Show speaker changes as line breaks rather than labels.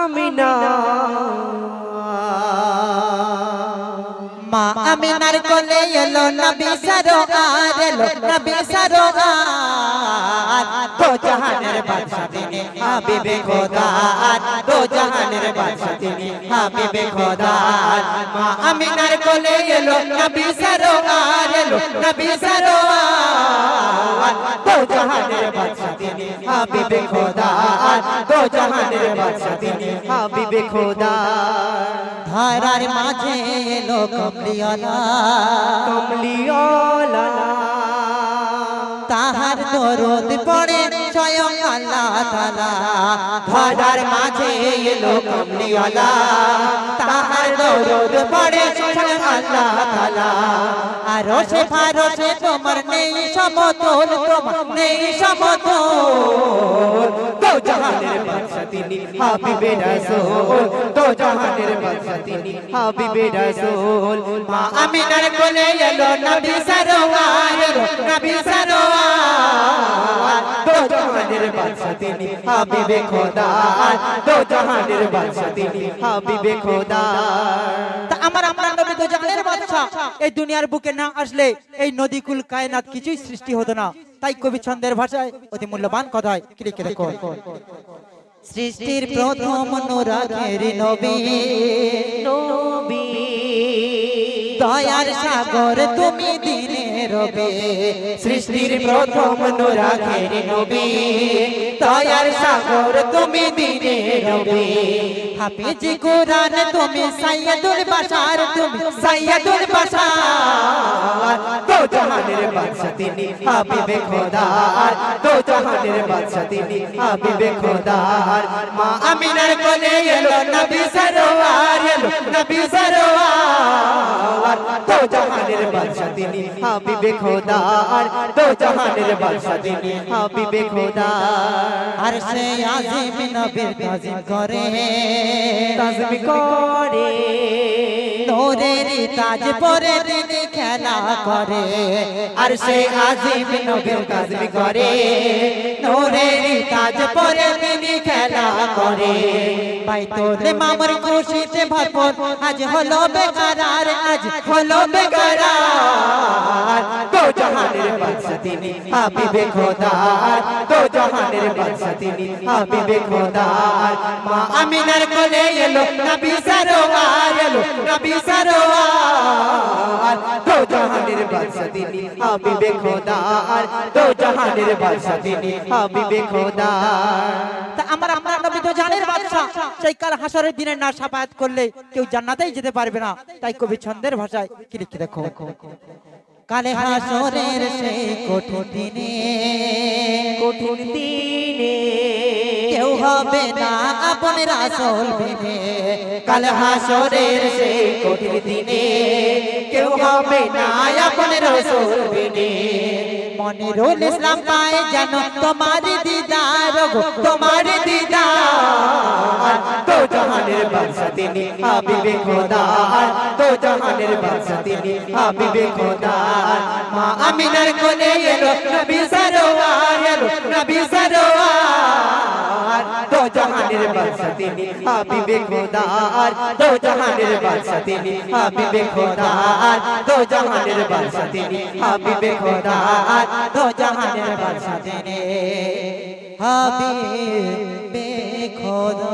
আমিনা
মা আমিনার কোলে এলো নবী সরোয়ার এলো নবী সরোয়ার দো জাহানের বাদশা তিনি হাবিবে খোদা দো জাহানের বাদশা তিনি হাবিবে খোদা মা আমিনার কোলে এলো নবী সরোয়ার এলো নবী সরোয়ার দো জাহানের বাদশা তিনি হাবিবে খোদা দো জাহানের বাদশা তিনি হাবিবে খোদা ধারার মাঝে এলো কমলিওয়ালা
কমলিওয়ালা
তাহার দরদ পড়ে স্বয়ং আল্লাহ তাআলা ধারার মাঝে এলো কমলিওয়ালা তাহার দরদ পড়ে স্বয়ং আল্লাহ তাআলা আরশে ফারশে তোমার নেই সমতল তোমার নেই সমতল দো জাহানের বাদশা তিনি হাবিবে রাসূল দো জাহানের বাদশা তিনি হাবিবে রাসূল মা আমিনার কোলে এলো নবী সরোয়ার এলো নবী সরোয়ার দো জাহানের বাদশা তিনি হাবিবে খোদা দো জাহানের বাদশা তিনি হাবিবে খোদা তা আমার নবী দো জাহানের বাদশা এই দুনিয়ার বুকে না আসলে এই নদীকুল কায়নাত কিছুই সৃষ্টি হতো না তাই কবি ছন্দের ভাষায় অতি মূল্যবান কথায় কি লিখে দেখো সৃষ্টির প্রথম নূরাখের নবী
নবী
দয়ার সাগর তুমি দিনের রবে সৃষ্টির প্রথম নূরাখের নবী দয়ার সাগর তুমি দিনের রবে হাফিজ কুরআন তুমি সাইয়্যিদুল বাশার তুমি সাইয়্যিদুল বাশার দো জাহানের বাদশা তিনি হাবিবে খোদা দো জাহানের বাদশা তিনি হাবিবে খোদা মা আমিনার কোলে এলো নবী সরোয়ার এলো নবী সরোয়ার দো জাহানের বাদশা তিনি হাবিবে খোদা দো জাহানের বাদশা তিনি হাবিবে খোদা আরশে আজিম নবীর তাজিম করে
তাজম করে
নূরের তাজ পরে তিনি খেলা করে আরশে আজিম নবীর তাজিম করে নূরের তাজ পরে তিনি খেলা করে বাইতুল মামুর খুশিতে ভরপুর আজ হলো বেকরার আজ হলো বেকরার দো জাহানের বাদশা তিনি হাবিবে খোদা দো জাহানের বাদশা তিনি হাবিবে খোদা মা আমিনার কোলে এলো নবী সরোয়ার এলো নবী সরোয়ার দো জাহানের বাদশা তিনি হাবিবে খোদা দো জাহানের বাদশা তিনি হাবিবে খোদা তা আমার নবী দো জাহানের বাদশা সেই কাল হাসরের দিনে না শাফায়াত করলে কেউ জান্নাতেই যেতে পারবে না তাই কবি ছন্দের ভাষায় কি লিখে দেখো কালে হাসরের সেই কঠিন দিনে কেউ হবে না আপন রাসূল বিনে কালে হাসরের সেই কঠিন দিনে কেউ হবে না আপন রাসূল বিনে মনিরুল ইসলাম পায় যেন তোমার দিদার গো তোমার দিদার দো জাহানের বাদশা তিনি হাবিবে খোদা দো জাহানের বাদশা তিনি হাবিবে খোদা মা আমিনার কোলে এলো নবী সরোয়ার এলো নবী সরোয়ার দো জাহানের বাদশা তিনি হাবিবে খোদা দো জাহানের বাদশা তিনি হাবিবে খোদা দো জাহানের বাদশা তিনি হাবিবে খোদা দো জাহানের বাদশা তিনি হাবিবে খোদা।